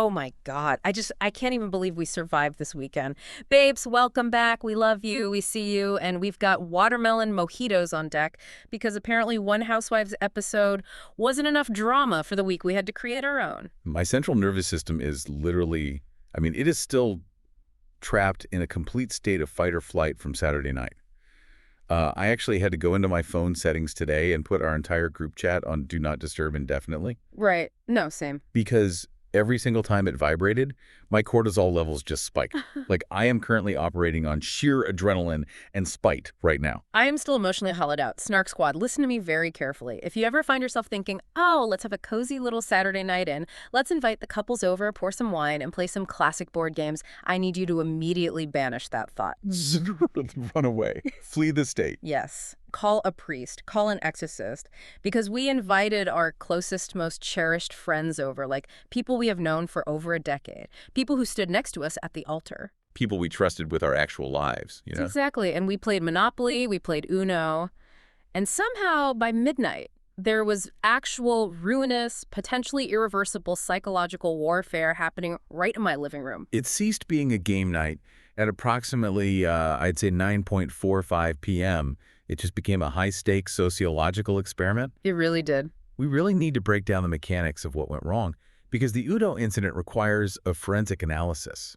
Oh my God. I can't even believe we survived this weekend. Babes, welcome back. We love you. We see you. And we've got watermelon mojitos on deck because apparently one Housewives episode wasn't enough drama for the week. We had to create our own. My central nervous system is literally, it is still trapped in a complete state of fight or flight from Saturday night. I actually had to go into my phone settings today and put our entire group chat on Do Not Disturb indefinitely. Right. No, same. Because every single time it vibrated, my cortisol levels just spiked. Like, I am currently operating on sheer adrenaline and spite right now. I am still emotionally hollowed out. Snark Squad, listen to me very carefully. If you ever find yourself thinking, oh, let's have a cozy little Saturday night in, let's invite the couples over, pour some wine, and play some classic board games, I need you to immediately banish that thought. Run away. Flee the state. Yes. Call a priest, call an exorcist, because we invited our closest, most cherished friends over, like people we have known for over a decade, people who stood next to us at the altar. People we trusted with our actual lives, you know? Exactly. And we played Monopoly, we played Uno, and somehow by midnight, there was actual ruinous, potentially irreversible psychological warfare happening right in my living room. It ceased being a game night at approximately, I'd say 9:45 p.m., It just became a high-stakes sociological experiment. It really did. We really need to break down the mechanics of what went wrong, because the Udo incident requires a forensic analysis.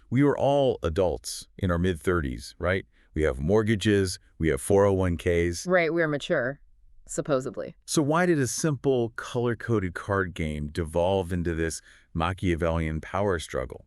We were all adults in our mid-30s, right? We have mortgages, we have 401ks. Right, we're mature, supposedly. So why did a simple, color-coded card game devolve into this Machiavellian power struggle?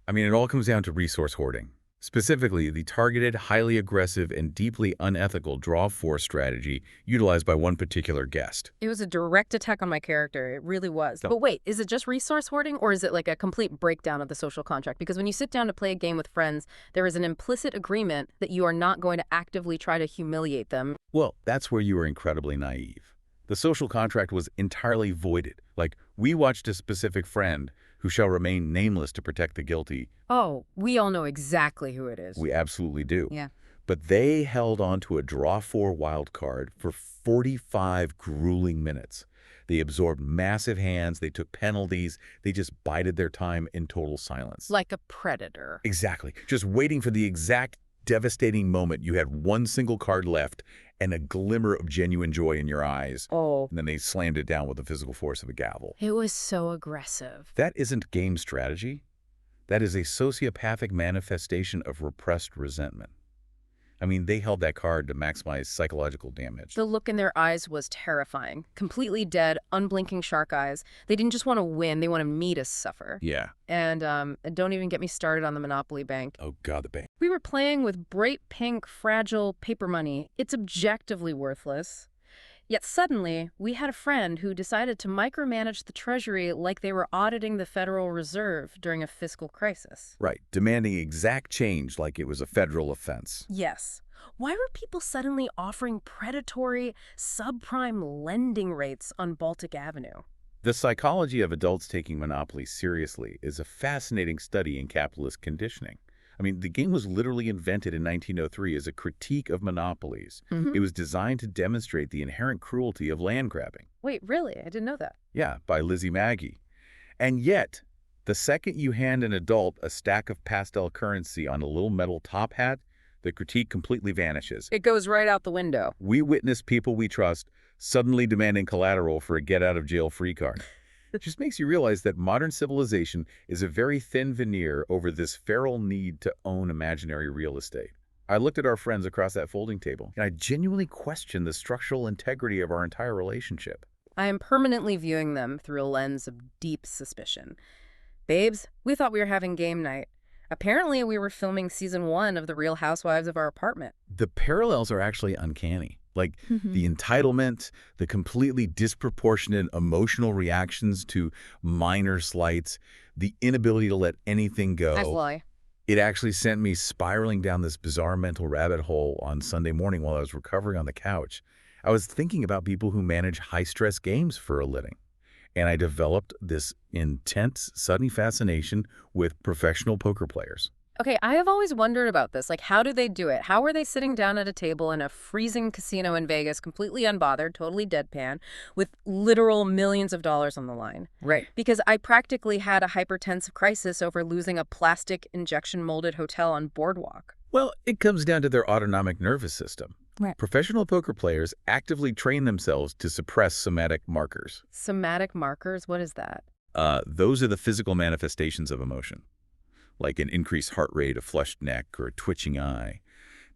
It all comes down to resource hoarding. Specifically, the targeted, highly aggressive, and deeply unethical draw force strategy utilized by one particular guest. It was a direct attack on my character. It really was. But wait, is it just resource hoarding, or is it like a complete breakdown of the social contract? Because when you sit down to play a game with friends, there is an implicit agreement that you are not going to actively try to humiliate them. Well, that's where you were incredibly naive. The social contract was entirely voided. Like, we watched a specific friend who shall remain nameless to protect the guilty. Oh, we all know exactly who it is. We absolutely do. Yeah. But they held on to a draw 4 wild card for 45 grueling minutes. They absorbed massive hands, they took penalties, they just bided their time in total silence. Like a predator. Exactly. Just waiting for the exact devastating moment you had one single card left and a glimmer of genuine joy in your eyes. Oh. And then they slammed it down with the physical force of a gavel. It was so aggressive. That isn't game strategy. That is a sociopathic manifestation of repressed resentment. They held that card to maximize psychological damage. The look in their eyes was terrifying. Completely dead, unblinking shark eyes. They didn't just want to win, they wanted me to suffer. Yeah. And don't even get me started on the Monopoly Bank. Oh, God, the bank. We were playing with bright pink, fragile paper money. It's objectively worthless. Yet suddenly, we had a friend who decided to micromanage the Treasury like they were auditing the Federal Reserve during a fiscal crisis. Right, demanding exact change like it was a federal offense. Yes. Why were people suddenly offering predatory, subprime lending rates on Baltic Avenue? The psychology of adults taking Monopoly seriously is a fascinating study in capitalist conditioning. The game was literally invented in 1903 as a critique of monopolies. Mm-hmm. It was designed to demonstrate the inherent cruelty of land grabbing. Wait, really? I didn't know that. Yeah, by Lizzie Magie. And yet, the second you hand an adult a stack of pastel currency on a little metal top hat, the critique completely vanishes. It goes right out the window. We witness people we trust suddenly demanding collateral for a get-out-of-jail-free card. It just makes you realize that modern civilization is a very thin veneer over this feral need to own imaginary real estate. I looked at our friends across that folding table, and I genuinely questioned the structural integrity of our entire relationship. I am permanently viewing them through a lens of deep suspicion. Babes, we thought we were having game night. Apparently, we were filming season 1 of The Real Housewives of our apartment. The parallels are actually uncanny. Like the entitlement, the completely disproportionate emotional reactions to minor slights, the inability to let anything go. Nice lie. It actually sent me spiraling down this bizarre mental rabbit hole on Sunday morning while I was recovering on the couch. I was thinking about people who manage high-stress games for a living. And I developed this intense, sudden fascination with professional poker players. Okay, I have always wondered about this. Like, how do they do it? How are they sitting down at a table in a freezing casino in Vegas, completely unbothered, totally deadpan, with literal millions of dollars on the line? Right. Because I practically had a hypertensive crisis over losing a plastic injection molded hotel on Boardwalk. Well, it comes down to their autonomic nervous system. Right. Professional poker players actively train themselves to suppress somatic markers. Somatic markers? What is that? Those are the physical manifestations of emotion, like an increased heart rate, a flushed neck, or a twitching eye.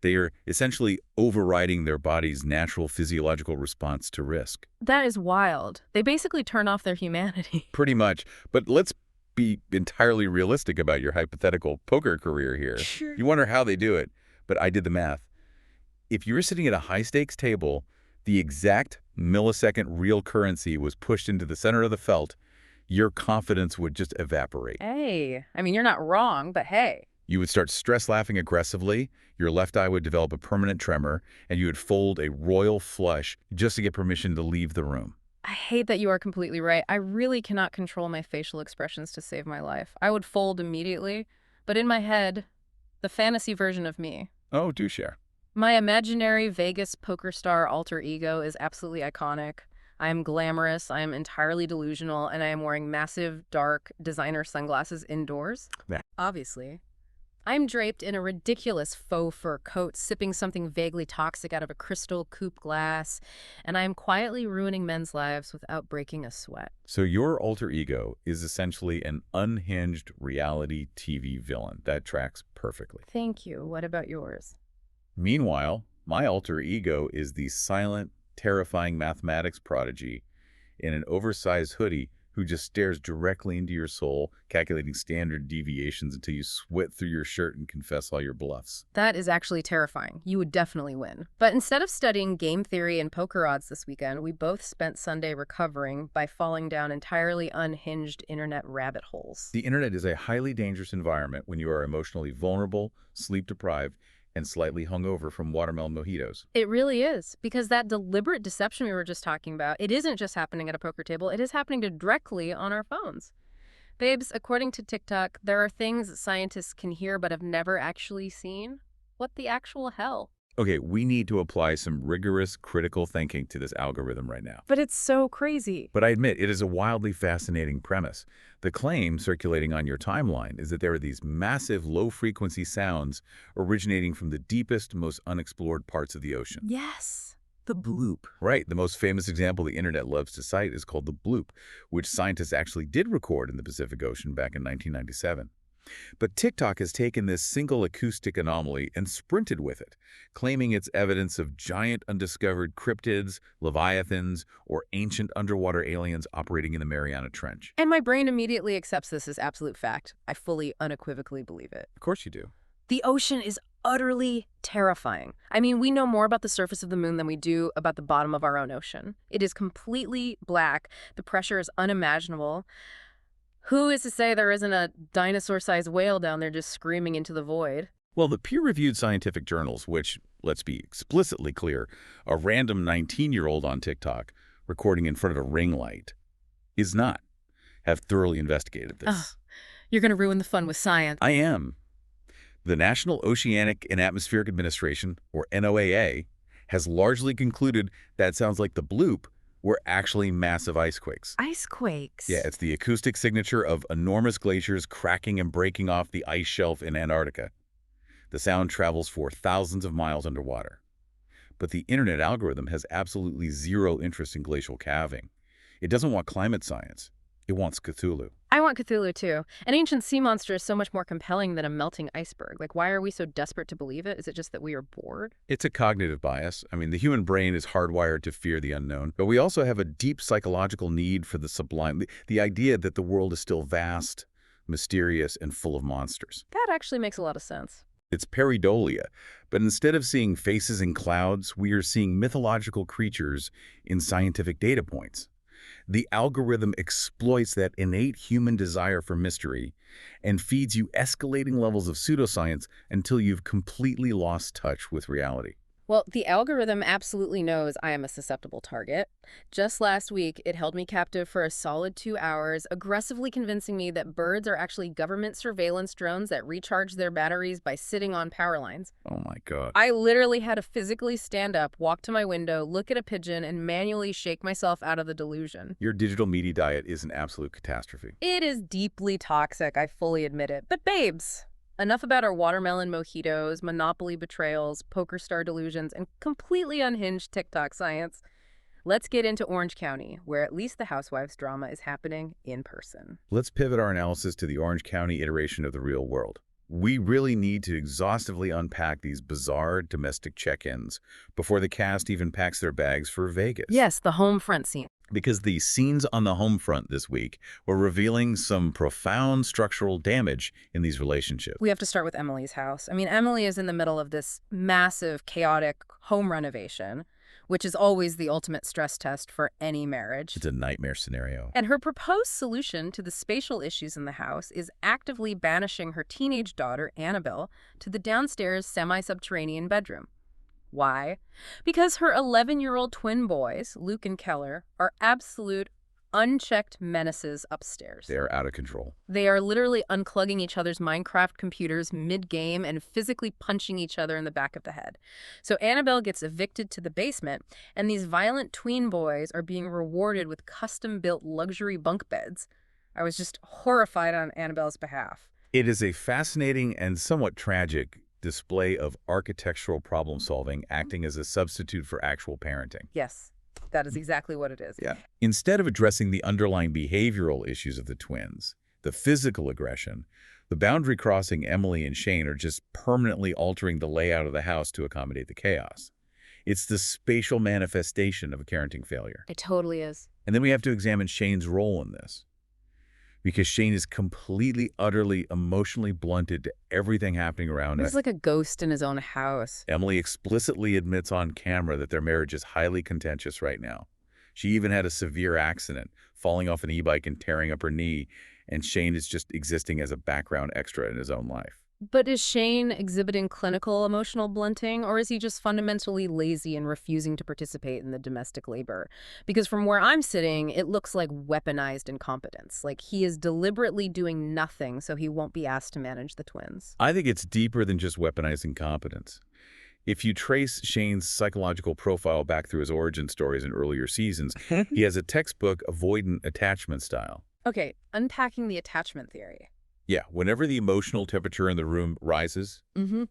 They are essentially overriding their body's natural physiological response to risk. That is wild. They basically turn off their humanity. Pretty much. But let's be entirely realistic about your hypothetical poker career here. Sure. You wonder how they do it, but I did the math. If you were sitting at a high-stakes table, the exact millisecond real currency was pushed into the center of the felt, your confidence would just evaporate. Hey, I mean, you're not wrong, but hey. You would start stress laughing aggressively, your left eye would develop a permanent tremor, and you would fold a royal flush just to get permission to leave the room. I hate that you are completely right. I really cannot control my facial expressions to save my life. I would fold immediately, but in my head, the fantasy version of me, Oh, do share. my imaginary Vegas poker star alter ego is absolutely iconic. I am glamorous, I am entirely delusional, and I am wearing massive, dark, designer sunglasses indoors. Yeah. Obviously. I'm draped in a ridiculous faux fur coat, sipping something vaguely toxic out of a crystal coupe glass, and I am quietly ruining men's lives without breaking a sweat. So your alter ego is essentially an unhinged reality TV villain. That tracks perfectly. Thank you. What about yours? Meanwhile, my alter ego is the silent, terrifying mathematics prodigy in an oversized hoodie who just stares directly into your soul, calculating standard deviations until you sweat through your shirt and confess all your bluffs. That is actually terrifying. You would definitely win. But instead of studying game theory and poker odds this weekend, we both spent Sunday recovering by falling down entirely unhinged internet rabbit holes. The internet is a highly dangerous environment when you are emotionally vulnerable, sleep-deprived, and slightly hungover from watermelon mojitos. It really is, because that deliberate deception we were just talking about, it isn't just happening at a poker table, it is happening directly on our phones. Babes, according to TikTok, there are things scientists can hear but have never actually seen. What the actual hell? Okay, we need to apply some rigorous critical thinking to this algorithm right now. But it's so crazy. But I admit, it is a wildly fascinating premise. The claim circulating on your timeline is that there are these massive low-frequency sounds originating from the deepest, most unexplored parts of the ocean. Yes. The bloop. Right. The most famous example the internet loves to cite is called the bloop, which scientists actually did record in the Pacific Ocean back in 1997. But TikTok has taken this single acoustic anomaly and sprinted with it, claiming it's evidence of giant undiscovered cryptids, leviathans, or ancient underwater aliens operating in the Mariana Trench. And my brain immediately accepts this as absolute fact. I fully, unequivocally believe it. Of course you do. The ocean is utterly terrifying. I mean, we know more about the surface of the moon than we do about the bottom of our own ocean. It is completely black. The pressure is unimaginable. Who is to say there isn't a dinosaur-sized whale down there just screaming into the void? Well, the peer-reviewed scientific journals, which, let's be explicitly clear, a random 19-year-old on TikTok recording in front of a ring light is not, have thoroughly investigated this. Oh, you're going to ruin the fun with science. I am. The National Oceanic and Atmospheric Administration, or NOAA, has largely concluded that sounds like the bloop were actually massive ice quakes. Ice quakes? Yeah, it's the acoustic signature of enormous glaciers cracking and breaking off the ice shelf in Antarctica. The sound travels for thousands of miles underwater. But the internet algorithm has absolutely zero interest in glacial calving. It doesn't want climate science. It wants Cthulhu. I want Cthulhu, too. An ancient sea monster is so much more compelling than a melting iceberg. Like, why are we so desperate to believe it? Is it just that we are bored? It's a cognitive bias. I mean, the human brain is hardwired to fear the unknown, but we also have a deep psychological need for the sublime, the idea that the world is still vast, mysterious, and full of monsters. That actually makes a lot of sense. It's pareidolia, but instead of seeing faces in clouds, we are seeing mythological creatures in scientific data points. The algorithm exploits that innate human desire for mystery and feeds you escalating levels of pseudoscience until you've completely lost touch with reality. Well, the algorithm absolutely knows I am a susceptible target. Just last week, it held me captive for a solid 2 hours, aggressively convincing me that birds are actually government surveillance drones that recharge their batteries by sitting on power lines. Oh my God. I literally had to physically stand up, walk to my window, look at a pigeon, and manually shake myself out of the delusion. Your digital media diet is an absolute catastrophe. It is deeply toxic, I fully admit it. But babes, enough about our watermelon mojitos, Monopoly betrayals, poker star delusions, and completely unhinged TikTok science. Let's get into Orange County, where at least the Housewives drama is happening in person. Let's pivot our analysis to the Orange County iteration of the real world. We really need to exhaustively unpack these bizarre domestic check-ins before the cast even packs their bags for Vegas. Yes, the home front scene. Because the scenes on the home front this week were revealing some profound structural damage in these relationships. We have to start with Emily's house. I mean, Emily is in the middle of this massive, chaotic home renovation, which is always the ultimate stress test for any marriage. It's a nightmare scenario. And her proposed solution to the spatial issues in the house is actively banishing her teenage daughter, Annabelle, to the downstairs semi-subterranean bedroom. Why? Because her 11-year-old twin boys, Luke and Keller, are absolute unchecked menaces upstairs. They are out of control. They are literally unclugging each other's Minecraft computers mid-game and physically punching each other in the back of the head. So Annabelle gets evicted to the basement, and these violent tween boys are being rewarded with custom-built luxury bunk beds. I was just horrified on Annabelle's behalf. It is a fascinating and somewhat tragic display of architectural problem-solving acting as a substitute for actual parenting. Yes. That is exactly what it is. Yeah. Instead of addressing the underlying behavioral issues of the twins, the physical aggression, the boundary-crossing Emily and Shane are just permanently altering the layout of the house to accommodate the chaos. It's the spatial manifestation of a parenting failure. It totally is. And then we have to examine Shane's role in this. Because Shane is completely, utterly, emotionally blunted to everything happening around He's us. like a ghost in his own house. Emily explicitly admits on camera that their marriage is highly contentious right now. She even had a severe accident, falling off an e-bike and tearing up her knee, and Shane is just existing as a background extra in his own life. But is Shane exhibiting clinical emotional blunting, or is he just fundamentally lazy and refusing to participate in the domestic labor? Because from where I'm sitting, it looks like weaponized incompetence. Like he is deliberately doing nothing so he won't be asked to manage the twins. I think it's deeper than just weaponized incompetence. If you trace Shane's psychological profile back through his origin stories in earlier seasons, he has a textbook avoidant attachment style. Okay, unpacking the attachment theory. Yeah, whenever the emotional temperature in the room rises,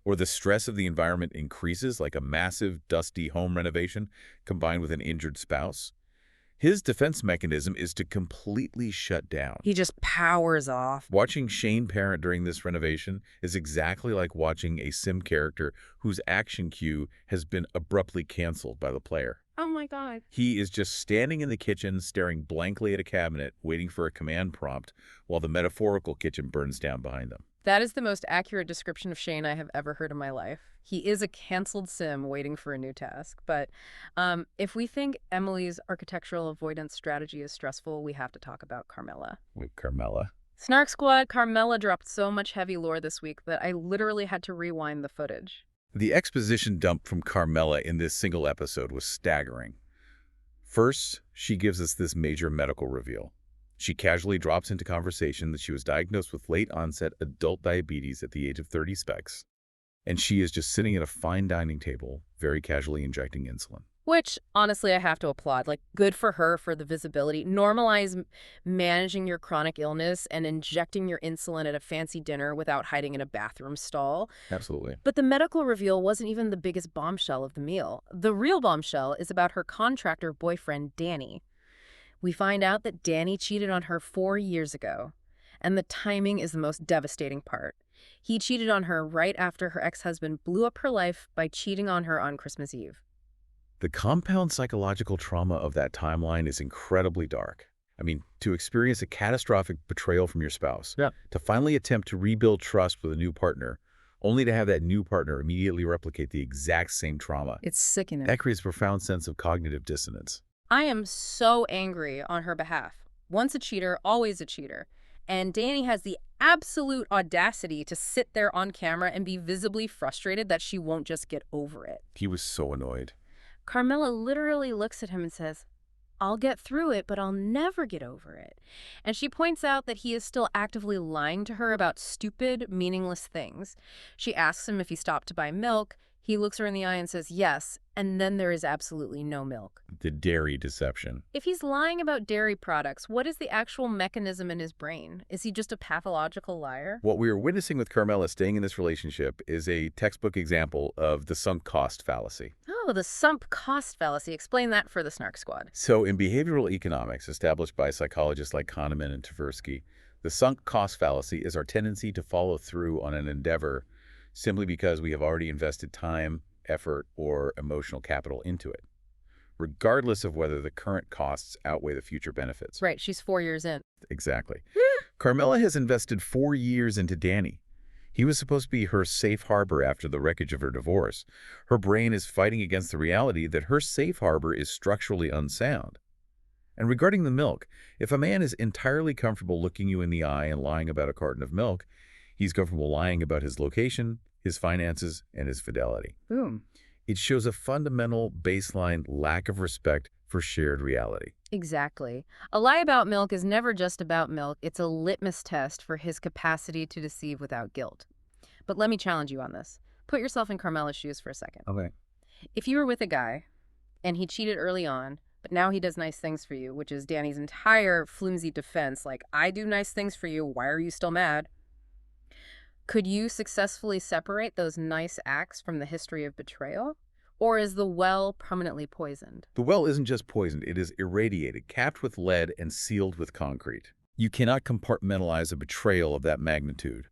or the stress of the environment increases, like a massive, dusty home renovation combined with an injured spouse, his defense mechanism is to completely shut down. He just powers off. Watching Shane parent during this renovation is exactly like watching a sim character whose action cue has been abruptly canceled by the player. Oh my God. He is just standing in the kitchen, staring blankly at a cabinet, waiting for a command prompt, while the metaphorical kitchen burns down behind them. That is the most accurate description of Shane I have ever heard in my life. He is a canceled sim waiting for a new task. But if we think Emily's architectural avoidance strategy is stressful, we have to talk about Carmela. With Carmela. Snark Squad, Carmela dropped so much heavy lore this week that I literally had to rewind the footage. The exposition dump from Carmela in this single episode was staggering. First, she gives us this major medical reveal. She casually drops into conversation that she was diagnosed with late-onset adult diabetes at the age of 30 specs, and she is just sitting at a fine dining table, very casually injecting insulin. Which, honestly, I have to applaud. Like, good for her for the visibility. Normalize managing your chronic illness and injecting your insulin at a fancy dinner without hiding in a bathroom stall. Absolutely. But the medical reveal wasn't even the biggest bombshell of the meal. The real bombshell is about her contractor boyfriend, Danny. We find out that Danny cheated on her 4 years ago. And the timing is the most devastating part. He cheated on her right after her ex-husband blew up her life by cheating on her on Christmas Eve. The compound psychological trauma of that timeline is incredibly dark. I mean, to experience a catastrophic betrayal from your spouse, to finally attempt to rebuild trust with a new partner, only to have that new partner immediately replicate the exact same trauma. It's sickening. That creates a profound sense of cognitive dissonance. I am so angry on her behalf. Once a cheater, always a cheater. And Danny has the absolute audacity to sit there on camera and be visibly frustrated that she won't just get over it. He was so annoyed. Carmela literally looks at him and says, "I'll get through it, but I'll never get over it." And she points out that he is still actively lying to her about stupid, meaningless things. She asks him if he stopped to buy milk. He looks her in the eye and says yes, and then there is absolutely no milk. The dairy deception. If he's lying about dairy products, what is the actual mechanism in his brain? Is he just a pathological liar? What we are witnessing with Carmela staying in this relationship is a textbook example of the sunk cost fallacy. Oh, the sunk cost fallacy. Explain that for the Snark Squad. So in behavioral economics, established by psychologists like Kahneman and Tversky, the sunk cost fallacy is our tendency to follow through on an endeavor simply because we have already invested time, effort, or emotional capital into it, regardless of whether the current costs outweigh the future benefits. Right, she's 4 years in. Exactly. Carmela has invested 4 years into Danny. He was supposed to be her safe harbor after the wreckage of her divorce. Her brain is fighting against the reality that her safe harbor is structurally unsound. And regarding the milk, if a man is entirely comfortable looking you in the eye and lying about a carton of milk, he's comfortable lying about his location, his finances, and his fidelity. Boom. It shows a fundamental baseline lack of respect for shared reality. Exactly. A lie about milk is never just about milk. It's a litmus test for his capacity to deceive without guilt. But let me challenge you on this. Put yourself in Carmela's shoes for a second. Okay. If you were with a guy and he cheated early on, but now he does nice things for you, which is Danny's entire flimsy defense, like, I do nice things for you, why are you still mad? Could you successfully separate those nice acts from the history of betrayal? Or is the well permanently poisoned? The well isn't just poisoned, it is irradiated, capped with lead, and sealed with concrete. You cannot compartmentalize a betrayal of that magnitude,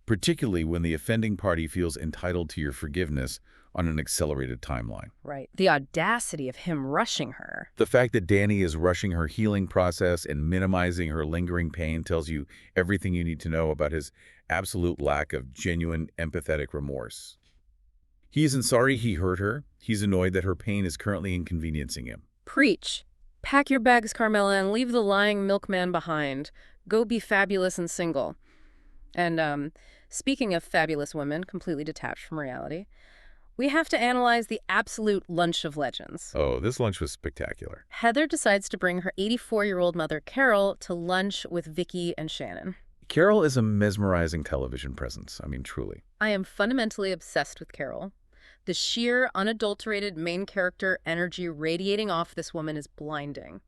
particularly when the offending party feels entitled to your forgiveness on an accelerated timeline. Right. The audacity of him rushing her. The fact that Danny is rushing her healing process and minimizing her lingering pain tells you everything you need to know about his absolute lack of genuine empathetic remorse. He isn't sorry he hurt her. He's annoyed that her pain is currently inconveniencing him. Preach. Pack your bags, Carmela, and leave the lying milkman behind. Go be fabulous and single. And speaking of fabulous women, completely detached from reality, we have to analyze the absolute lunch of legends. Oh, this lunch was spectacular. Heather decides to bring her 84-year-old mother, Carol, to lunch with Vicky and Shannon. Carol is a mesmerizing television presence. I mean, truly. I am fundamentally obsessed with Carol. The sheer, unadulterated main character energy radiating off this woman is blinding.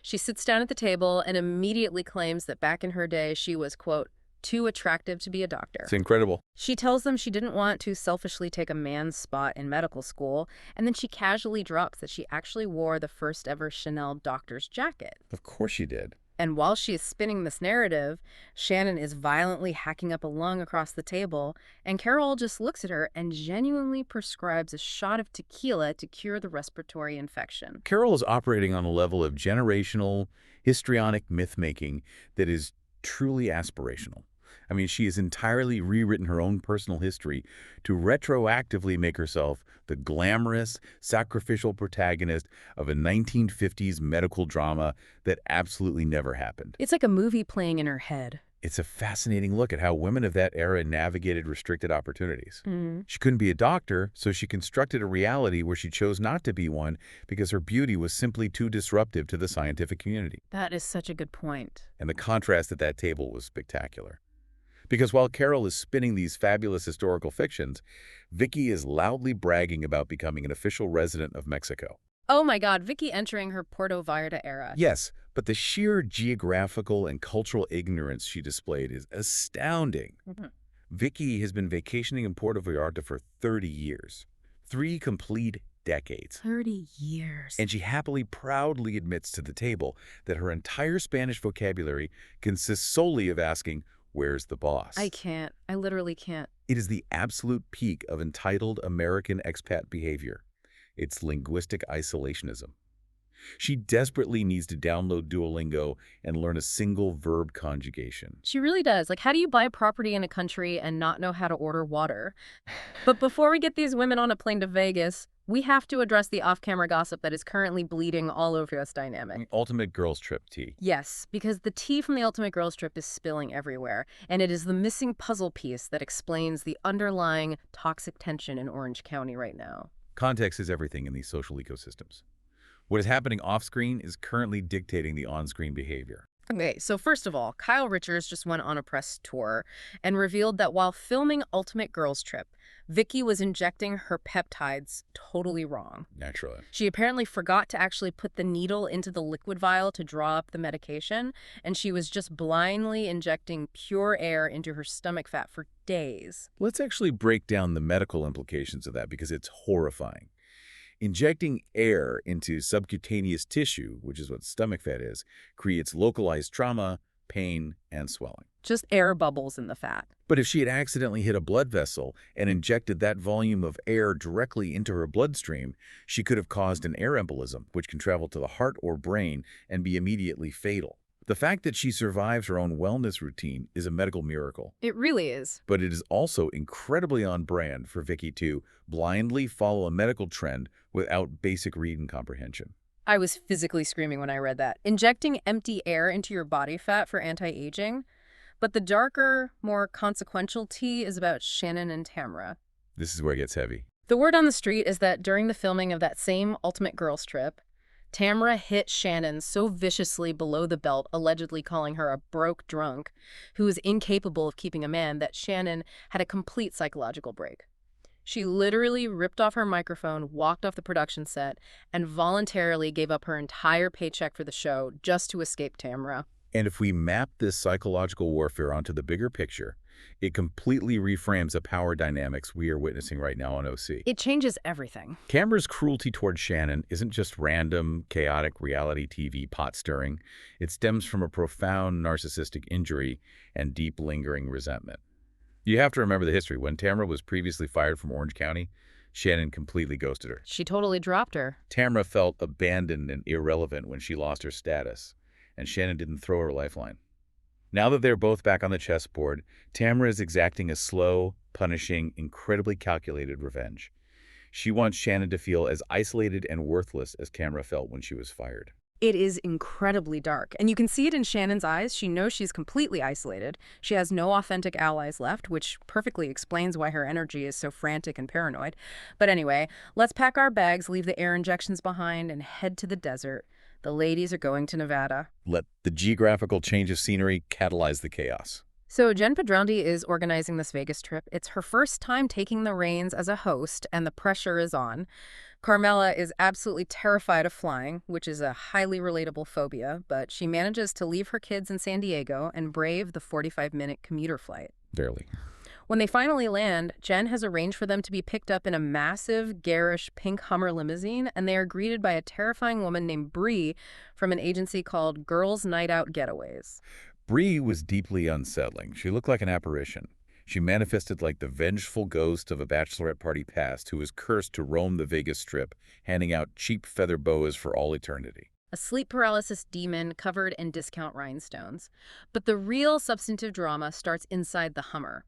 She sits down at the table and immediately claims that back in her day she was, quote, too attractive to be a doctor. It's incredible. She tells them she didn't want to selfishly take a man's spot in medical school, and then she casually drops that she actually wore the first ever Chanel doctor's jacket. Of course she did. And while she is spinning this narrative, Shannon is violently hacking up a lung across the table, and Carol just looks at her and genuinely prescribes a shot of tequila to cure the respiratory infection. Carol is operating on a level of generational, histrionic myth-making that is truly aspirational. I mean, she has entirely rewritten her own personal history to retroactively make herself the glamorous, sacrificial protagonist of a 1950s medical drama that absolutely never happened. It's like a movie playing in her head. It's a fascinating look at how women of that era navigated restricted opportunities. Mm-hmm. She couldn't be a doctor, so she constructed a reality where she chose not to be one because her beauty was simply too disruptive to the scientific community. That is such a good point. And the contrast at that table was spectacular. Because while Carol is spinning these fabulous historical fictions, Vicky is loudly bragging about becoming an official resident of Mexico. Oh my God, Vicky entering her Puerto Vallarta era. Yes, but the sheer geographical and cultural ignorance she displayed is astounding. Mm-hmm. Vicky has been vacationing in Puerto Vallarta for 30 years. 3 complete decades. 30 years. And she happily, proudly admits to the table that her entire Spanish vocabulary consists solely of asking, "Where's the boss?" I can't. I literally can't. It is the absolute peak of entitled American expat behavior. It's linguistic isolationism. She desperately needs to download Duolingo and learn a single verb conjugation. She really does. Like, how do you buy property in a country and not know how to order water? But before we get these women on a plane to Vegas, We have to address the off-camera gossip that is currently bleeding all over this dynamic. Ultimate girls trip tea. Yes, because the tea from the Ultimate Girls Trip is spilling everywhere, and it is the missing puzzle piece that explains the underlying toxic tension in Orange County right now. Context is everything in these social ecosystems. What is happening off-screen is currently dictating the on-screen behavior. Okay, so first of all, Kyle Richards just went on a press tour and revealed that while filming Ultimate Girls Trip, Vicky was injecting her peptides totally wrong. Naturally. She apparently forgot to actually put the needle into the liquid vial to draw up the medication, and she was just blindly injecting pure air into her stomach fat for days. Let's actually break down the medical implications of that because it's horrifying. Injecting air into subcutaneous tissue, which is what stomach fat is, creates localized trauma, pain, and swelling. Just air bubbles in the fat. But if she had accidentally hit a blood vessel and injected that volume of air directly into her bloodstream, she could have caused an air embolism, which can travel to the heart or brain and be immediately fatal. The fact that she survives her own wellness routine is a medical miracle. It really is. But it is also incredibly on brand for Vicky to blindly follow a medical trend without basic read and comprehension. I was physically screaming when I read that. Injecting empty air into your body fat for anti-aging. But the darker, more consequential tea is about Shannon and Tamra. This is where it gets heavy. The word on the street is that during the filming of that same Ultimate Girls Trip, Tamra hit Shannon so viciously below the belt, allegedly calling her a broke drunk who was incapable of keeping a man, that Shannon had a complete psychological break. She literally ripped off her microphone, walked off the production set, and voluntarily gave up her entire paycheck for the show just to escape Tamra. And if we map this psychological warfare onto the bigger picture, it completely reframes the power dynamics we are witnessing right now on OC. It changes everything. Tamra's cruelty toward Shannon isn't just random, chaotic reality TV pot-stirring. It stems from a profound narcissistic injury and deep lingering resentment. You have to remember the history. When Tamra was previously fired from Orange County, Shannon completely ghosted her. She totally dropped her. Tamra felt abandoned and irrelevant when she lost her status, and Shannon didn't throw her a lifeline. Now that they're both back on the chessboard, Tamra is exacting a slow, punishing, incredibly calculated revenge. She wants Shannon to feel as isolated and worthless as Tamra felt when she was fired. It is incredibly dark, and you can see it in Shannon's eyes. She knows she's completely isolated. She has no authentic allies left, which perfectly explains why her energy is so frantic and paranoid. But anyway, let's pack our bags, leave the air injections behind, and head to the desert. The ladies are going to Nevada. Let the geographical change of scenery catalyze the chaos. So Jen Pedrondi is organizing this Vegas trip. It's her first time taking the reins as a host, and the pressure is on. Carmela is absolutely terrified of flying, which is a highly relatable phobia, but she manages to leave her kids in San Diego and brave the 45-minute commuter flight. Barely. When they finally land, Jen has arranged for them to be picked up in a massive, garish pink Hummer limousine, and they are greeted by a terrifying woman named Bree from an agency called Girls Night Out Getaways. Bree was deeply unsettling. She looked like an apparition. She manifested like the vengeful ghost of a bachelorette party past who was cursed to roam the Vegas Strip, handing out cheap feather boas for all eternity. A sleep paralysis demon covered in discount rhinestones. But the real substantive drama starts inside the Hummer.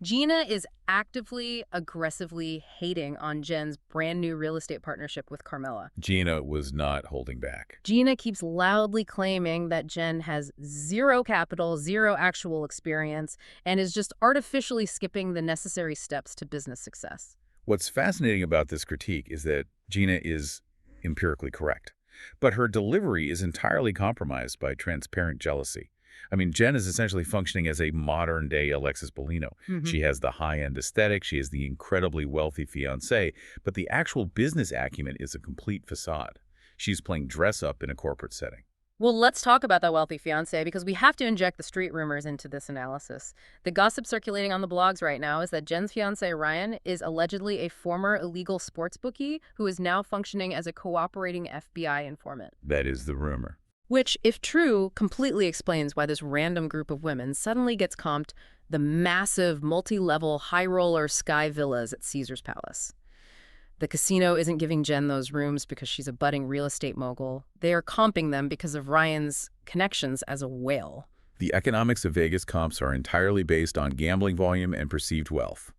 Gina is actively, aggressively hating on Jen's brand new real estate partnership with Carmela. Gina was not holding back. Gina keeps loudly claiming that Jen has zero capital, zero actual experience, and is just artificially skipping the necessary steps to business success. What's fascinating about this critique is that Gina is empirically correct, but her delivery is entirely compromised by transparent jealousy. I mean, Jen is essentially functioning as a modern-day Alexis Bellino. She has the high-end aesthetic, she has the incredibly wealthy fiancé, but the actual business acumen is a complete facade. She's playing dress-up in a corporate setting. Well, let's talk about that wealthy fiancé, because we have to inject the street rumors into this analysis. The gossip circulating on the blogs right now is that Jen's fiancé, Ryan, is allegedly a former illegal sports bookie who is now functioning as a cooperating FBI informant. That is the rumor. Which, if true, completely explains why this random group of women suddenly gets comped the massive, multi-level, high-roller sky villas at Caesar's Palace. The casino isn't giving Jen those rooms because she's a budding real estate mogul. They are comping them because of Ryan's connections as a whale. The economics of Vegas comps are entirely based on gambling volume and perceived wealth.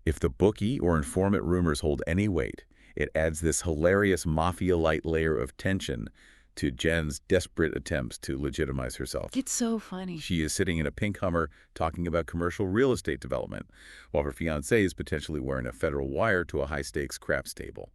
If the bookie or informant rumors hold any weight, It adds this hilarious mafia-like layer of tension to Jen's desperate attempts to legitimize herself. It's so funny. She is sitting in a pink Hummer talking about commercial real estate development, while her fiancé is potentially wearing a federal wire to a high-stakes craps table.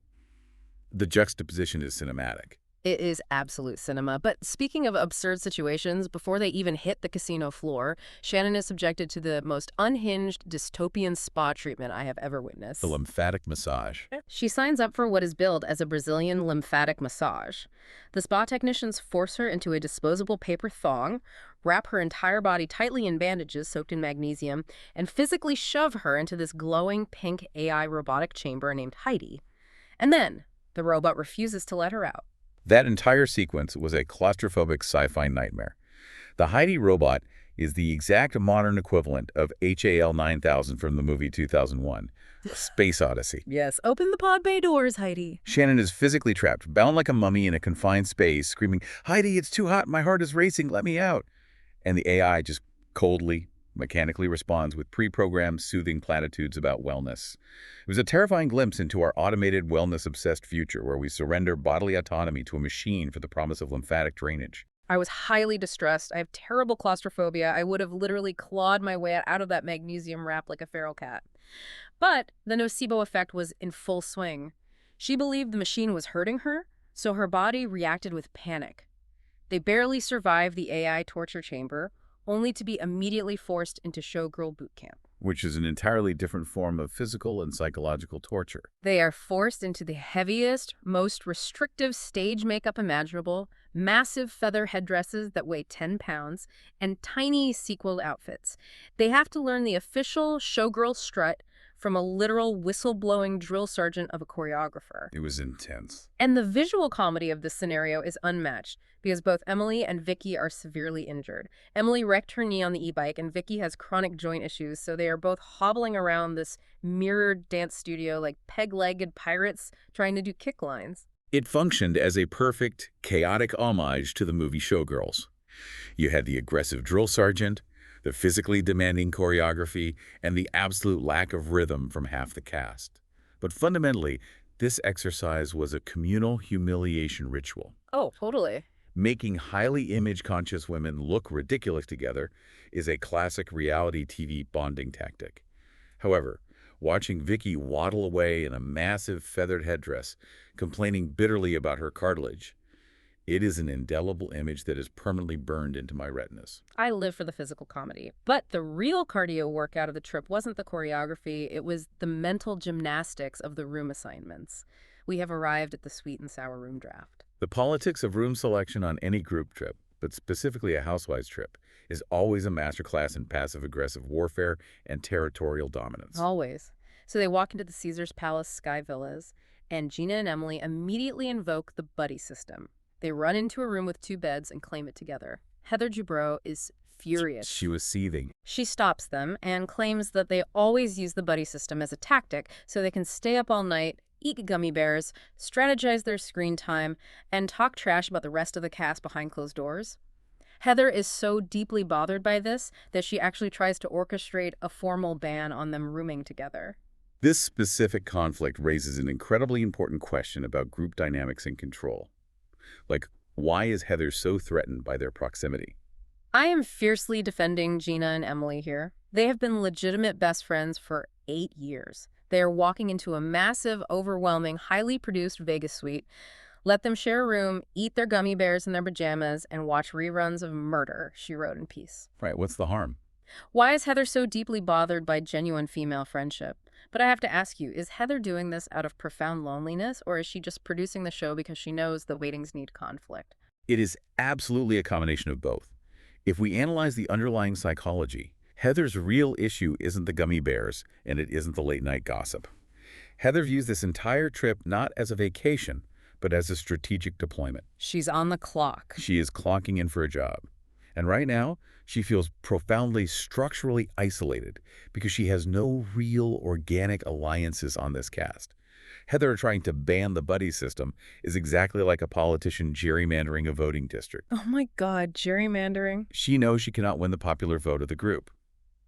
The juxtaposition is cinematic. It is absolute cinema. But speaking of absurd situations, before they even hit the casino floor, Shannon is subjected to the most unhinged dystopian spa treatment I have ever witnessed. The lymphatic massage. She signs up for what is billed as a Brazilian lymphatic massage. The spa technicians force her into a disposable paper thong, wrap her entire body tightly in bandages soaked in magnesium, and physically shove her into this glowing pink AI robotic chamber named Heidi. And then the robot refuses to let her out. That entire sequence was a claustrophobic sci-fi nightmare. The Heidi robot is the exact modern equivalent of HAL 9000 from the movie 2001, Space Odyssey. Yes, open the pod bay doors, Heidi. Shannon is physically trapped, bound like a mummy in a confined space, screaming, "Heidi, it's too hot, my heart is racing, let me out." And the AI just coldly, mechanically responds with pre-programmed soothing platitudes about wellness. It was a terrifying glimpse into our automated wellness-obsessed future where we surrender bodily autonomy to a machine for the promise of lymphatic drainage. I was highly distressed. I have terrible claustrophobia. I would have literally clawed my way out of that magnesium wrap like a feral cat. But the nocebo effect was in full swing. She believed the machine was hurting her, so her body reacted with panic. They barely survived the AI torture chamber, only to be immediately forced into showgirl boot camp. Which is an entirely different form of physical and psychological torture. They are forced into the heaviest, most restrictive stage makeup imaginable, massive feather headdresses that weigh 10 pounds, and tiny sequeled outfits. They have to learn the official showgirl strut from a literal whistle-blowing drill sergeant of a choreographer. It was intense. And the visual comedy of this scenario is unmatched because both Emily and Vicky are severely injured. Emily wrecked her knee on the e-bike and Vicky has chronic joint issues, so they are both hobbling around this mirrored dance studio like peg-legged pirates trying to do kick lines. It functioned as a perfect, chaotic homage to the movie Showgirls. You had the aggressive drill sergeant, the physically demanding choreography, and the absolute lack of rhythm from half the cast. But fundamentally, this exercise was a communal humiliation ritual. Oh, totally. Making highly image-conscious women look ridiculous together is a classic reality TV bonding tactic. However, watching Vicky waddle away in a massive feathered headdress, complaining bitterly about her cartilage, it is an indelible image that is permanently burned into my retinas. I live for the physical comedy. But the real cardio workout of the trip wasn't the choreography, it was the mental gymnastics of the room assignments. We have arrived at the sweet and sour room draft. The politics of room selection on any group trip, but specifically a Housewives trip, is always a masterclass in passive-aggressive warfare and territorial dominance. Always. So they walk into the Caesar's Palace Sky Villas, and Gina and Emily immediately invoke the buddy system. They run into a room with 2 beds and claim it together. Heather Dubrow is furious. She was seething. She stops them and claims that they always use the buddy system as a tactic so they can stay up all night, eat gummy bears, strategize their screen time, and talk trash about the rest of the cast behind closed doors. Heather is so deeply bothered by this that she actually tries to orchestrate a formal ban on them rooming together. This specific conflict raises an incredibly important question about group dynamics and control. Like, why is Heather so threatened by their proximity? I am fiercely defending Gina and Emily here. They have been legitimate best friends for 8 years. They are walking into a massive, overwhelming, highly produced Vegas suite. Let them share a room, eat their gummy bears in their pajamas, and watch reruns of Murder, she wrote in Peace. Right, what's the harm? Why is Heather so deeply bothered by genuine female friendship? But I have to ask you, is Heather doing this out of profound loneliness, or is she just producing the show because she knows the ratings need conflict? It is absolutely a combination of both. If we analyze the underlying psychology, Heather's real issue isn't the gummy bears, and it isn't the late-night gossip. Heather views this entire trip not as a vacation, but as a strategic deployment. She's on the clock. She is clocking in for a job. And right now, she feels profoundly structurally isolated because she has no real organic alliances on this cast. Heather trying to ban the buddy system is exactly like a politician gerrymandering a voting district. Oh my God, gerrymandering. She knows she cannot win the popular vote of the group.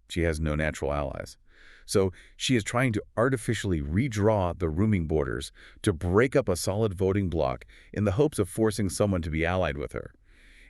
She has no natural allies. So she is trying to artificially redraw the rooming borders to break up a solid voting bloc in the hopes of forcing someone to be allied with her.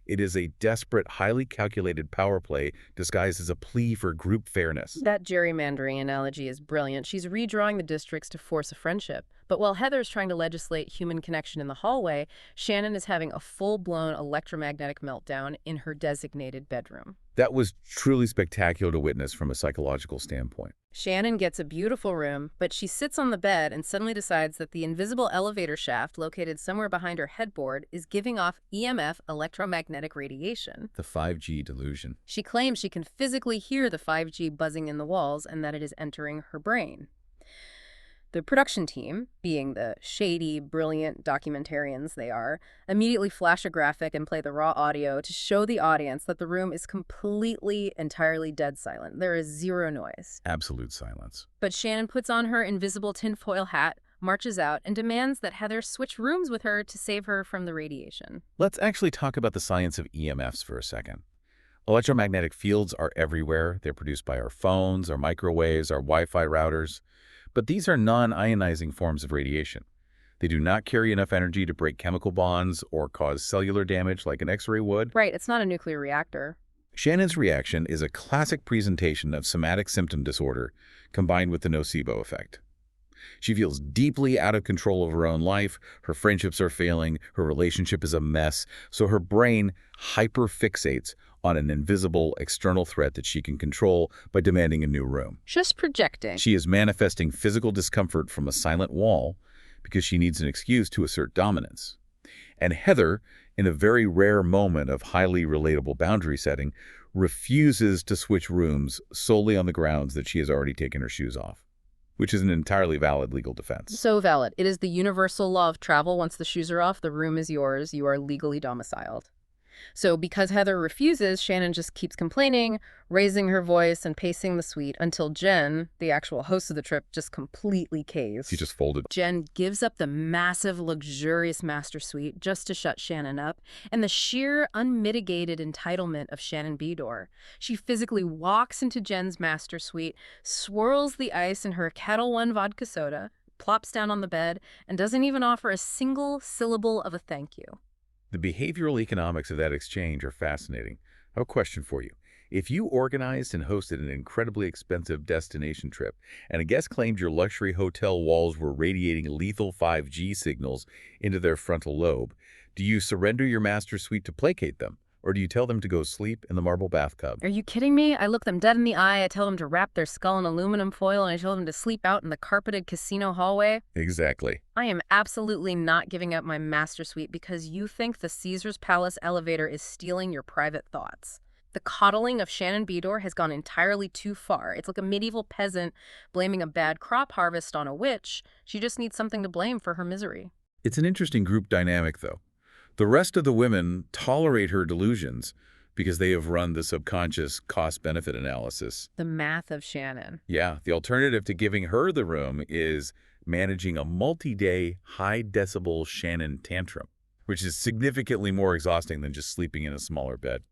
It is a desperate, highly calculated power play disguised as a plea for group fairness. That gerrymandering analogy is brilliant. She's redrawing the districts to force a friendship. But while Heather's trying to legislate human connection in the hallway, Shannon is having a full-blown electromagnetic meltdown in her designated bedroom. That was truly spectacular to witness from a psychological standpoint. Shannon gets a beautiful room, but she sits on the bed and suddenly decides that the invisible elevator shaft located somewhere behind her headboard is giving off EMF, electromagnetic radiation. The 5G delusion. She claims she can physically hear the 5G buzzing in the walls and that it is entering her brain. The production team, being the shady, brilliant documentarians they are, immediately flash a graphic and play the raw audio to show the audience that the room is completely, entirely dead silent. There is zero noise. Absolute silence. But Shannon puts on her invisible tinfoil hat, marches out, and demands that Heather switch rooms with her to save her from the radiation. Let's actually talk about the science of EMFs for a second. Electromagnetic fields are everywhere. They're produced by our phones, our microwaves, our Wi-Fi routers. But these are non-ionizing forms of radiation. They do not carry enough energy to break chemical bonds or cause cellular damage like an X-ray would. Right, it's not a nuclear reactor. Shannon's reaction is a classic presentation of somatic symptom disorder combined with the nocebo effect. She feels deeply out of control of her own life, her friendships are failing, her relationship is a mess, so her brain hyperfixates on an invisible external threat that she can control by demanding a new room. Just projecting. She is manifesting physical discomfort from a silent wall because she needs an excuse to assert dominance. And Heather, in a very rare moment of highly relatable boundary setting, refuses to switch rooms solely on the grounds that she has already taken her shoes off, which is an entirely valid legal defense. So valid. It is the universal law of travel. Once the shoes are off, the room is yours. You are legally domiciled. So because Heather refuses, Shannon just keeps complaining, raising her voice and pacing the suite until Jen, the actual host of the trip, just completely caves. She just folded. Jen gives up the massive, luxurious master suite just to shut Shannon up, and the sheer, unmitigated entitlement of Shannon Bedore. She physically walks into Jen's master suite, swirls the ice in her Kettle One vodka soda, plops down on the bed, and doesn't even offer a single syllable of a thank you. The behavioral economics of that exchange are fascinating. I have a question for you. If you organized and hosted an incredibly expensive destination trip, and a guest claimed your luxury hotel walls were radiating lethal 5G signals into their frontal lobe, do you surrender your master suite to placate them? Or do you tell them to go sleep in the marble bathtub? Are you kidding me? I look them dead in the eye, I tell them to wrap their skull in aluminum foil, and I tell them to sleep out in the carpeted casino hallway. Exactly. I am absolutely not giving up my master suite because you think the Caesar's Palace elevator is stealing your private thoughts. The coddling of Shannon Bedore has gone entirely too far. It's like a medieval peasant blaming a bad crop harvest on a witch. She just needs something to blame for her misery. It's an interesting group dynamic, though. The rest of the women tolerate her delusions because they have run the subconscious cost-benefit analysis. The math of Shannon. Yeah, the alternative to giving her the room is managing a multi-day, high-decibel Shannon tantrum, which is significantly more exhausting than just sleeping in a smaller bed.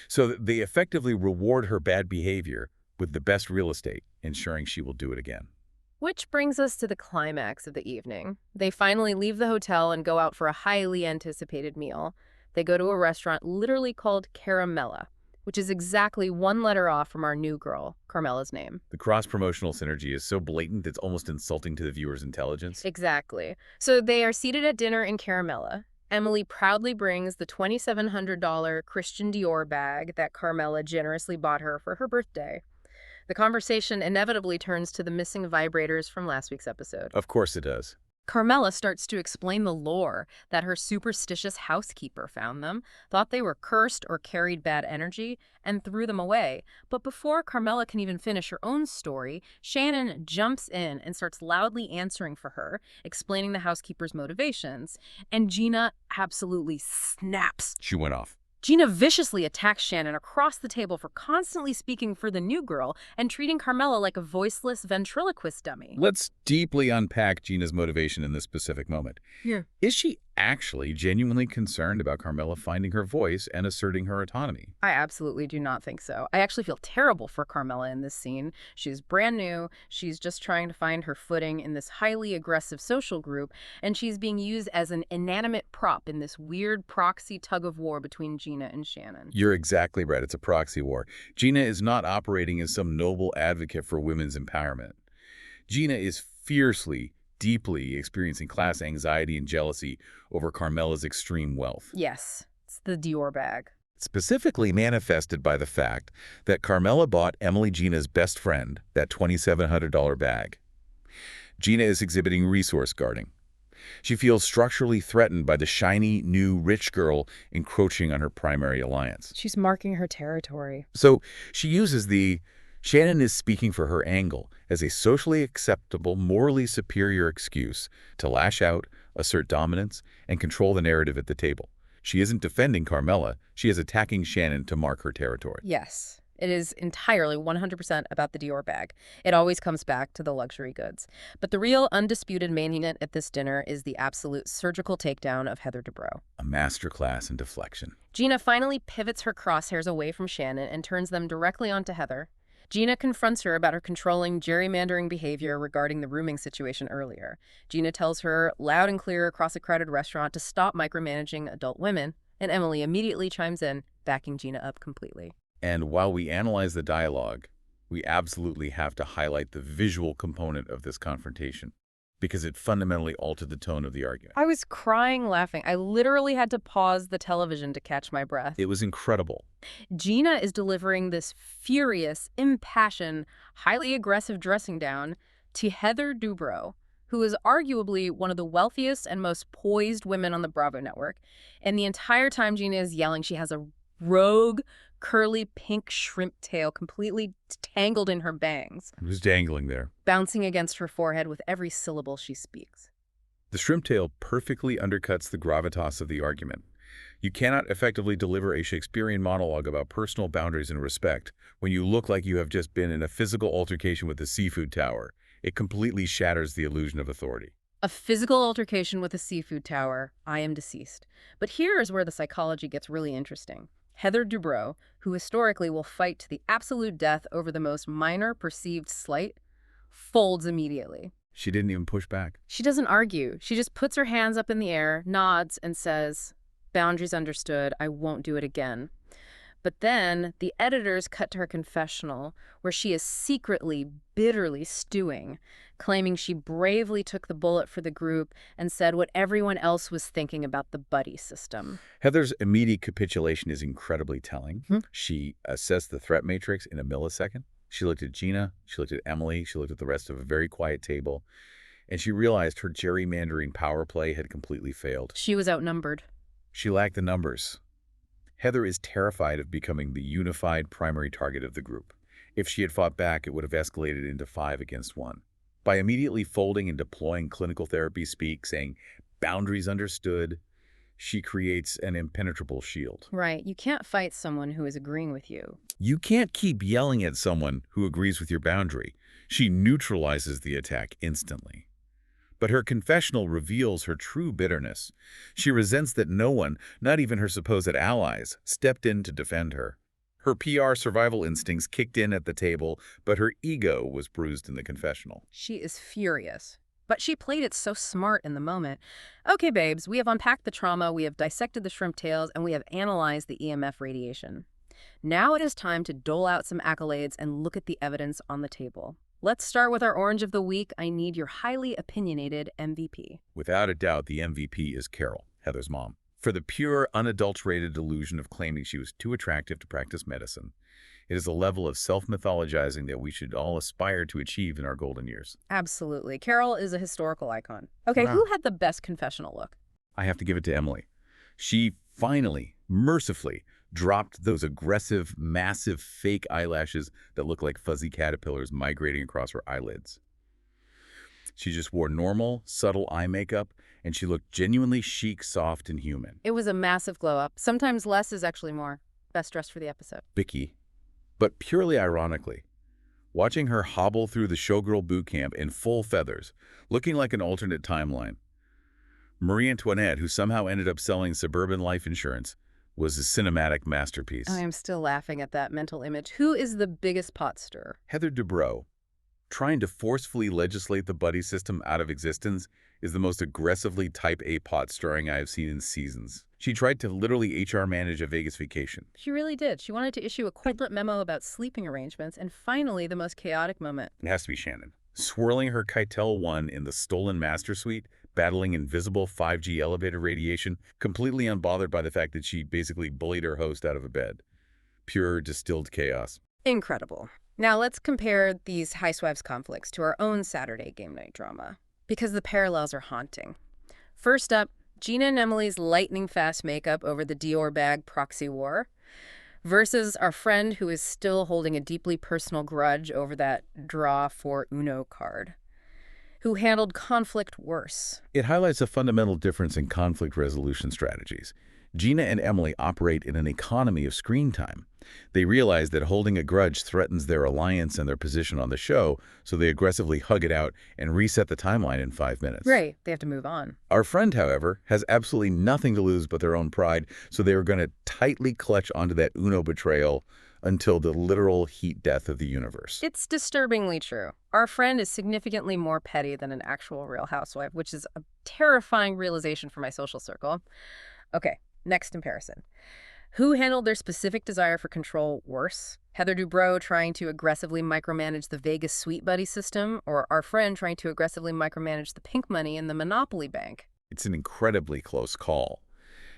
So they effectively reward her bad behavior with the best real estate, ensuring she will do it again. Which brings us to the climax of the evening. They finally leave the hotel and go out for a highly anticipated meal. They go to a restaurant literally called Caramella, which is exactly one letter off from our new girl, Carmella's name. The cross-promotional synergy is so blatant it's almost insulting to the viewer's intelligence. Exactly. So they are seated at dinner in Caramella. Emily proudly brings the $2,700 Christian Dior bag that Carmella generously bought her for her birthday. The conversation inevitably turns to the missing vibrators from last week's episode. Of course it does. Carmella starts to explain the lore that her superstitious housekeeper found them, thought they were cursed or carried bad energy, and threw them away. But before Carmella can even finish her own story, Shannon jumps in and starts loudly answering for her, explaining the housekeeper's motivations. And Gina absolutely snaps. She went off. Gina viciously attacks Shannon across the table for constantly speaking for the new girl and treating Carmella like a voiceless ventriloquist dummy. Let's deeply unpack Gina's motivation in this specific moment. Yeah. Is she actually genuinely concerned about Carmela finding her voice and asserting her autonomy. I absolutely do not think so. I actually feel terrible for Carmela in this scene. She's brand new. She's just trying to find her footing in this highly aggressive social group, and she's being used as an inanimate prop in this weird proxy tug of war between Gina and Shannon. You're exactly right. It's a proxy war. Gina is not operating as some noble advocate for women's empowerment. Gina is fiercely, deeply experiencing class anxiety and jealousy over Carmela's extreme wealth. Yes, it's the Dior bag. Specifically manifested by the fact that Carmela bought Emily Gina's best friend that $2,700 bag. Gina is exhibiting resource guarding. She feels structurally threatened by the shiny, new, rich girl encroaching on her primary alliance. She's marking her territory. So she uses the Shannon is speaking for her angle as a socially acceptable, morally superior excuse to lash out, assert dominance, and control the narrative at the table. She isn't defending Carmela. She is attacking Shannon to mark her territory. Yes, it is entirely 100% about the Dior bag. It always comes back to the luxury goods. But the real undisputed main event at this dinner is the absolute surgical takedown of Heather Dubrow. A masterclass in deflection. Gina finally pivots her crosshairs away from Shannon and turns them directly onto Heather. Gina confronts her about her controlling, gerrymandering behavior regarding the rooming situation earlier. Gina tells her loud and clear across a crowded restaurant to stop micromanaging adult women, and Emily immediately chimes in, backing Gina up completely. And while we analyze the dialogue, we absolutely have to highlight the visual component of this confrontation, because it fundamentally altered the tone of the argument. I was crying laughing. I literally had to pause the television to catch my breath. It was incredible. Gina is delivering this furious, impassioned, highly aggressive dressing down to Heather Dubrow, who is arguably one of the wealthiest and most poised women on the Bravo network. And the entire time Gina is yelling, she has a rogue, curly pink shrimp tail completely tangled in her bangs, It was dangling there. bouncing against her forehead with every syllable she speaks. The shrimp tail perfectly undercuts the gravitas of the argument. You cannot effectively deliver a Shakespearean monologue about personal boundaries and respect when you look like you have just been in a physical altercation with the seafood tower. It completely shatters the illusion of authority. A physical altercation with a seafood tower. I am deceased. But here is where the psychology gets really interesting. Heather Dubrow, who historically will fight to the absolute death over the most minor perceived slight, folds immediately. She didn't even push back. She doesn't argue. She just puts her hands up in the air, nods, and says, boundaries understood, I won't do it again. But then the editors cut to her confessional, where she is secretly, bitterly stewing, claiming she bravely took the bullet for the group and said what everyone else was thinking about the buddy system. Heather's immediate capitulation is incredibly telling. She assessed the threat matrix in a millisecond. She looked at Gina, she looked at Emily, she looked at the rest of a very quiet table, and she realized her gerrymandering power play had completely failed. She was outnumbered. She lacked the numbers. Heather is terrified of becoming the unified primary target of the group. If she had fought back, it would have escalated into 5 against 1. By immediately folding and deploying clinical therapy speak, saying, boundaries understood, she creates an impenetrable shield. Right. You can't fight someone who is agreeing with you. You can't keep yelling at someone who agrees with your boundary. She neutralizes the attack instantly. But her confessional reveals her true bitterness. She resents that no one, not even her supposed allies, stepped in to defend her. Her PR survival instincts kicked in at the table, but her ego was bruised in the confessional. She is furious. But she played it so smart in the moment. Okay, babes, we have unpacked the trauma, we have dissected the shrimp tails, and we have analyzed the EMF radiation. Now it is time to dole out some accolades and look at the evidence on the table. Let's start with our orange of the week. I need your highly opinionated MVP. Without a doubt, the MVP is Carol, Heather's mom. For the pure, unadulterated delusion of claiming she was too attractive to practice medicine, it is a level of self-mythologizing that we should all aspire to achieve in our golden years. Absolutely. Carol is a historical icon. Okay, Wow. who had the best confessional look? I have to give it to Emily. She finally, mercifully, dropped those aggressive, massive fake eyelashes that look like fuzzy caterpillars migrating across her eyelids. She just wore normal, subtle eye makeup, and she looked genuinely chic, soft, and human. It was a massive glow up. Sometimes less is actually more. Best dressed for the episode. Bicky. But purely ironically, watching her hobble through the showgirl boot camp in full feathers, looking like an alternate timeline, Marie Antoinette, who somehow ended up selling suburban life insurance, was a cinematic masterpiece. I am still laughing at that mental image. Who is the biggest pot stirrer? Heather Dubrow, trying to forcefully legislate the buddy system out of existence, is the most aggressively type A pot stirring I have seen in seasons. She tried to literally HR manage a Vegas vacation. She really did. She wanted to issue a corporate memo about sleeping arrangements, and finally, the most chaotic moment. It has to be Shannon. Swirling her Kytel 1 in the stolen master suite, battling invisible 5G elevator radiation, completely unbothered by the fact that she basically bullied her host out of a bed. Pure distilled chaos. Incredible. Now let's compare these Housewives conflicts to our own Saturday game night drama, because the parallels are haunting. First up, Gina and Emily's lightning-fast makeup over the Dior bag proxy war versus our friend who is still holding a deeply personal grudge over that draw for Uno card. Who handled conflict worse? It highlights a fundamental difference in conflict resolution strategies. Gina and Emily operate in an economy of screen time. They realize that holding a grudge threatens their alliance and their position on the show, so they aggressively hug it out and reset the timeline in 5 minutes. Right, they have to move on. Our friend, however, has absolutely nothing to lose but their own pride, so they are going to tightly clutch onto that Uno betrayal until the literal heat death of the universe. It's disturbingly true. Our friend is significantly more petty than an actual real housewife, which is a terrifying realization for my social circle. Okay, next comparison. Who handled their specific desire for control worse? Heather Dubrow trying to aggressively micromanage the Vegas Sweet Buddy system, or our friend trying to aggressively micromanage the pink money in the Monopoly Bank? It's an incredibly close call.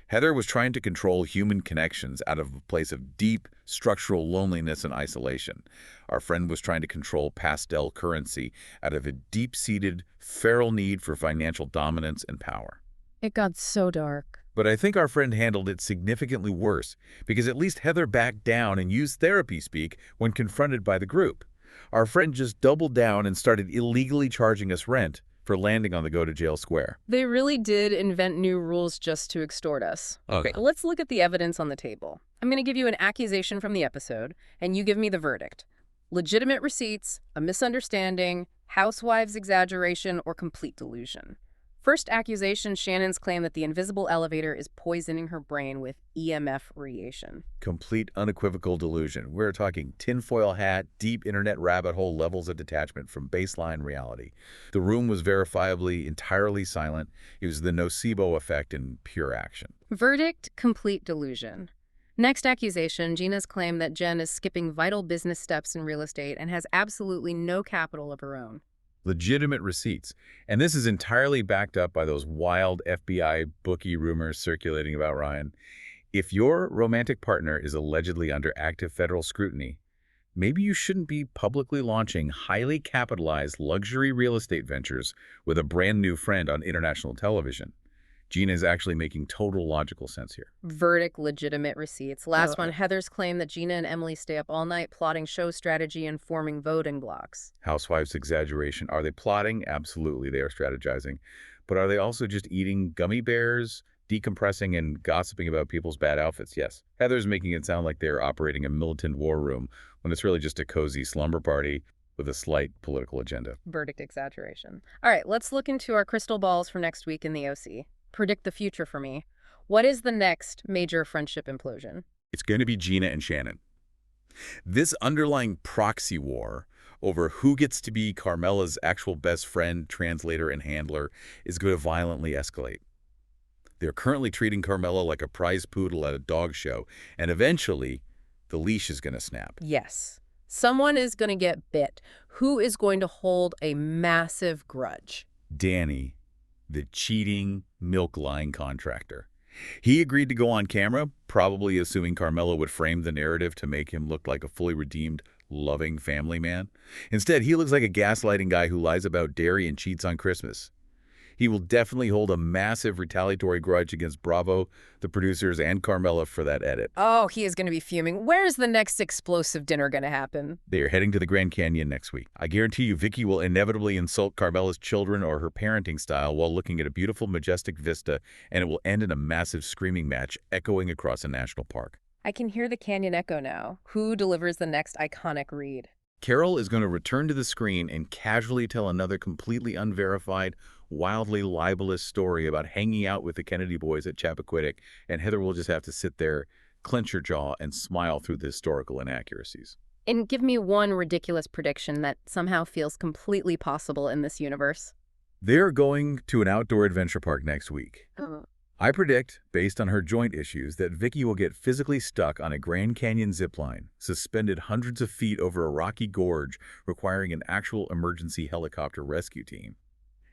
Heather was trying to control human connections out of a place of deep structural loneliness and isolation. Our friend was trying to control pastel currency out of a deep-seated, feral need for financial dominance and power. It got so dark. But I think our friend handled it significantly worse, because at least Heather backed down and used therapy speak when confronted by the group. Our friend just doubled down and started illegally charging us rent for landing on the go-to-jail square. They really did invent new rules just to extort us. Okay. Let's look at the evidence on the table. I'm going to give you an accusation from the episode, and you give me the verdict. Legitimate receipts, a misunderstanding, housewives exaggeration, or complete delusion. First accusation, Shannon's claim that the invisible elevator is poisoning her brain with EMF radiation. Complete unequivocal delusion. We're talking tinfoil hat, deep internet rabbit hole levels of detachment from baseline reality. The room was verifiably entirely silent. It was the nocebo effect in pure action. Verdict, complete delusion. Next accusation, Gina's claim that Jen is skipping vital business steps in real estate and has absolutely no capital of her own. Legitimate receipts. And this is entirely backed up by those wild FBI bookie rumors circulating about Ryan. If your romantic partner is allegedly under active federal scrutiny, maybe you shouldn't be publicly launching highly capitalized luxury real estate ventures with a brand new friend on international television. Gina is actually making total logical sense here. Verdict, legitimate receipts. Last one, Heather's claim that Gina and Emily stay up all night plotting show strategy and forming voting blocks. Housewives exaggeration. Are they plotting? Absolutely, they are strategizing. But are they also just eating gummy bears, decompressing, and gossiping about people's bad outfits? Yes. Heather's making it sound like they're operating a militant war room when it's really just a cozy slumber party with a slight political agenda. Verdict, exaggeration. All right, let's look into our crystal balls for next week in the OC. Predict the future for me. What is the next major friendship implosion? It's going to be Gina and Shannon. This underlying proxy war over who gets to be Carmela's actual best friend, translator, and handler is going to violently escalate. They're currently treating Carmela like a prize poodle at a dog show, and eventually, the leash is going to snap. Yes. Someone is going to get bit. Who is going to hold a massive grudge? Danny, the cheating, milk-lying contractor. He agreed to go on camera, probably assuming Carmela would frame the narrative to make him look like a fully redeemed, loving family man. Instead, he looks like a gaslighting guy who lies about dairy and cheats on Christmas. He will definitely hold a massive retaliatory grudge against Bravo, the producers, and Carmela for that edit. Oh, he is going to be fuming. Where's the next explosive dinner going to happen? They are heading to the Grand Canyon next week. I guarantee you Vicky will inevitably insult Carmela's children or her parenting style while looking at a beautiful, majestic vista, and it will end in a massive screaming match echoing across a national park. I can hear the canyon echo now. Who delivers the next iconic read? Carol is going to return to the screen and casually tell another completely unverified, wildly libelous story about hanging out with the Kennedy boys at Chappaquiddick, and Heather will just have to sit there, clench her jaw, and smile through the historical inaccuracies. And give me one ridiculous prediction that somehow feels completely possible in this universe. They're going to an outdoor adventure park next week. Oh. I predict, based on her joint issues, that Vicky will get physically stuck on a Grand Canyon zipline, suspended hundreds of feet over a rocky gorge, requiring an actual emergency helicopter rescue team.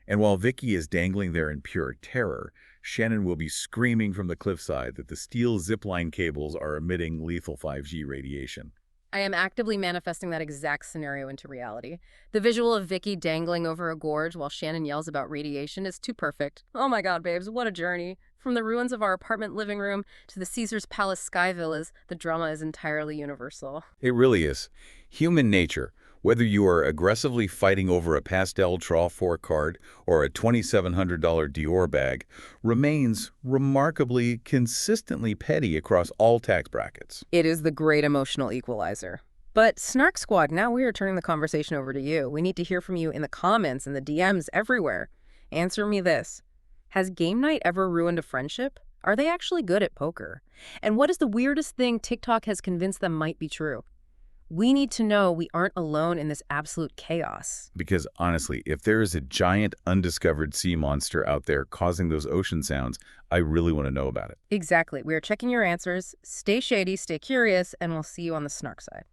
And while Vicky is dangling there in pure terror, Shannon will be screaming from the cliffside that the steel zipline cables are emitting lethal 5G radiation. I am actively manifesting that exact scenario into reality. The visual of Vicky dangling over a gorge while Shannon yells about radiation is too perfect. Oh my god, babes, what a journey. From the ruins of our apartment living room to the Caesar's Palace sky villas, the drama is entirely universal. It really is. Human nature, whether you are aggressively fighting over a pastel Draw 4 card or a $2,700 Dior bag, remains remarkably consistently petty across all tax brackets. It is the great emotional equalizer. But Snark Squad, now we are turning the conversation over to you. We need to hear from you in the comments and the DMs everywhere. Answer me this. Has game night ever ruined a friendship? Are they actually good at poker? And what is the weirdest thing TikTok has convinced them might be true? We need to know we aren't alone in this absolute chaos. Because honestly, if there is a giant undiscovered sea monster out there causing those ocean sounds, I really want to know about it. Exactly. We are checking your answers. Stay shady, stay curious, and we'll see you on the Snark side.